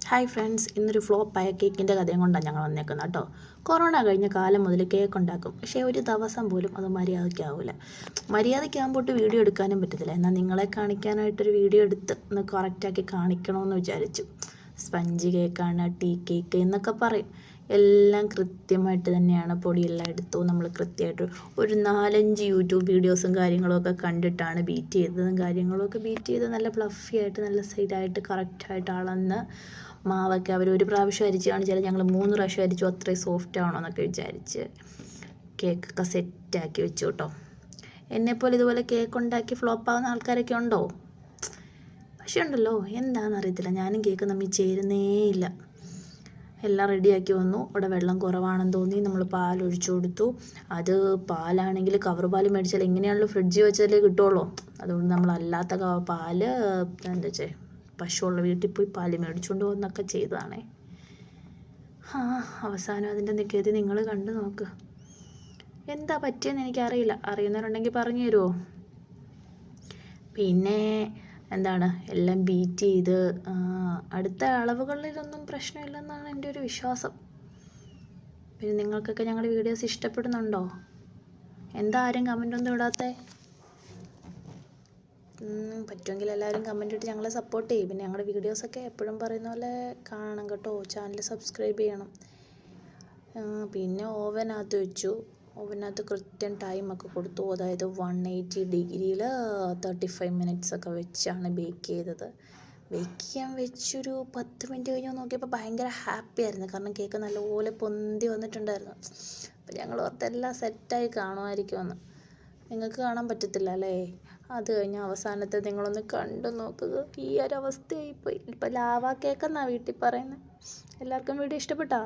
Hi friends, ഇന്നൊരു ഫ്ലോപ്പായ കേക്കിൻ്റെ കഥയും കൊണ്ടാണ് ഞങ്ങൾ വന്നേക്കുന്നത് കേട്ടോ. കൊറോണ കഴിഞ്ഞ കാലം മുതൽ കേക്ക് ഉണ്ടാക്കും, പക്ഷേ ഒരു ദിവസം പോലും അത് മര്യാദയ്ക്കാവില്ല. മര്യാദയ്ക്കാകുമ്പോട്ട് വീഡിയോ എടുക്കാനും പറ്റത്തില്ല. എന്നാൽ നിങ്ങളെ കാണിക്കാനായിട്ടൊരു വീഡിയോ എടുത്ത് ഒന്ന് കറക്റ്റാക്കി കാണിക്കണമെന്ന് വിചാരിച്ചു. സ്പഞ്ച് കേക്കാണ്, ടീ കേക്ക് എന്നൊക്കെ പറയും. എല്ലാം കൃത്യമായിട്ട് തന്നെയാണ്. പൊടിയെല്ലാം എടുത്തു നമ്മൾ കൃത്യമായിട്ട് ഒരു 4-5 യൂട്യൂബ് വീഡിയോസും കാര്യങ്ങളൊക്കെ കണ്ടിട്ടാണ് ബീറ്റ് ചെയ്തതും കാര്യങ്ങളൊക്കെ ബീറ്റ് ചെയ്ത് നല്ല ഫ്ലഫി ആയിട്ട് നല്ല സൈഡായിട്ട് കറക്റ്റായിട്ട് അളന്ന് മാവൊക്കെ അവർ ഒരു പ്രാവശ്യം അരിച്ച് കാണിച്ചാൽ ഞങ്ങൾ 3 പ്രാവശ്യം അരിച്ചു. അത്രയും സോഫ്റ്റ് ആണോ എന്നൊക്കെ വിചാരിച്ച് കേക്കൊക്കെ സെറ്റാക്കി വെച്ചു കേട്ടോ. എന്നെപ്പോലെ ഇതുപോലെ കേക്ക് ഉണ്ടാക്കി ഫ്ലോപ്പാവുന്ന ആൾക്കാരൊക്കെ ഉണ്ടോ? പക്ഷേ ഉണ്ടല്ലോ, എന്താണെന്നറിയത്തില്ല, ഞാനും കേക്ക് തമ്മിൽ ചേരുന്നേ ഇല്ല. എല്ലാം റെഡിയാക്കി വന്നു. അവിടെ വെള്ളം കുറവാണെന്ന് തോന്നി, നമ്മൾ പാലൊഴിച്ചു കൊടുത്തു. അത് പാലാണെങ്കിൽ കവർ പാൽ മേടിച്ചാൽ എങ്ങനെയാണല്ലോ ഫ്രിഡ്ജിൽ വെച്ചാലേ കിട്ടുള്ളൂ. അതുകൊണ്ട് നമ്മളല്ലാത്ത പാല് എന്താ പശുവുള്ള വീട്ടിൽ പോയി പാല് മേടിച്ചുകൊണ്ട് വന്നൊക്കെ ചെയ്തതാണേ. അവസാനം അതിൻ്റെ നിൽക്കിയത് നിങ്ങൾ കണ്ടു നോക്ക്. എന്താ പറ്റിയെന്ന് എനിക്കറിയില്ല. അറിയുന്നവരുണ്ടെങ്കിൽ പറഞ്ഞു തരുമോ? പിന്നെ എന്താണ്, എല്ലാം ബീറ്റ് ചെയ്ത് അടുത്ത അളവുകളിലൊന്നും പ്രശ്നമില്ലെന്നാണ് എൻ്റെ ഒരു വിശ്വാസം. പിന്നെ നിങ്ങൾക്കൊക്കെ ഞങ്ങളുടെ വീഡിയോസ് ഇഷ്ടപ്പെടുന്നുണ്ടോ? എന്താ ആരും കമൻ്റൊന്നും ഇടാത്തേ? പറ്റുമെങ്കിൽ എല്ലാവരും കമൻ്റ് ഇട്ട് ഞങ്ങളെ സപ്പോർട്ട് ചെയ്യും. പിന്നെ ഞങ്ങളുടെ വീഡിയോസൊക്കെ എപ്പോഴും പറയുന്ന പോലെ കാണണം കേട്ടോ. ചാനൽ സബ്സ്ക്രൈബ് ചെയ്യണം. പിന്നെ ഓവനകത്ത് വെച്ചു. ഓവനകത്ത് കൃത്യം ടൈമൊക്കെ കൊടുത്തു. അതായത് 180 ഡിഗ്രിയിൽ 35 മിനിറ്റ്സ് ഒക്കെ വെച്ചാണ് ബേക്ക് ചെയ്തത്. ബേക്ക് ചെയ്യാൻ വെച്ചൊരു 10 മിനിറ്റ് കഴിഞ്ഞ് നോക്കിയപ്പോൾ ഭയങ്കര ഹാപ്പി ആയിരുന്നു. കാരണം കേക്ക് നല്ലപോലെ പൊന്തി വന്നിട്ടുണ്ടായിരുന്നു. അപ്പോൾ ഞങ്ങൾ ഓർത്തെല്ലാം സെറ്റായി കാണുമായിരിക്കുമെന്ന്. നിങ്ങൾക്ക് കാണാൻ പറ്റത്തില്ല അല്ലേ? അത് കഴിഞ്ഞ് അവസാനത്തെ നിങ്ങളൊന്ന് കണ്ടു നോക്കുക. ഈ ഒരവസ്ഥയായിപ്പോയി. ഇപ്പോൾ ലാവ കേക്കെന്നാണ് വീട്ടിൽ പറയുന്നത്. എല്ലാവർക്കും വീഡിയോ ഇഷ്ടപ്പെട്ടോ?